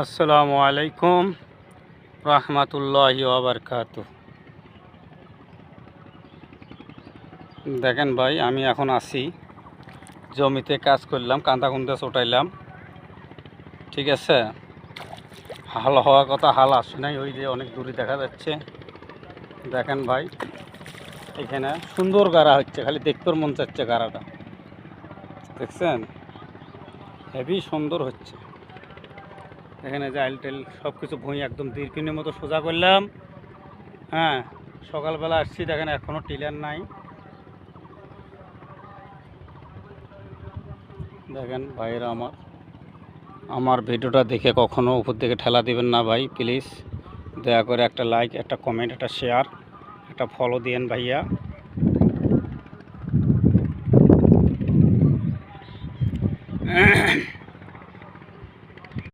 আসসালামু আলাইকুম রহমতুল্লাহি ওয়া বারাকাতুহু। দেখেন ভাই, আমি এখন আছি জমিতে, কাজ করলাম, কান্দা কুন্দা ছোটাইলাম। ঠিক আছে, হাল হওয়ার কথা, হাল আসে নাই, ওই যে অনেক দূরে দেখা যাচ্ছে। দেখেন ভাই, এখানে সুন্দর গাড়া হচ্ছে, খালি দেখতেও মন চাচ্ছে গাড়াটা। দেখছেন, হেভি সুন্দর হচ্ছে। এখানে যে আইল টেল সব কিছু ভুঁই একদম দীর্ঘিনের মতো সোজা করলাম। হ্যাঁ, সকালবেলা আসছি, দেখেন এখনও টিলার নাই। দেখেন ভাইয়েরা, আমার ভিডিওটা দেখে কখনো উপর দিকে ঠেলা দিবেন না ভাই, প্লিজ দয়া করে একটা লাইক, একটা কমেন্ট, একটা শেয়ার, একটা ফলো দিয়েন ভাইয়া।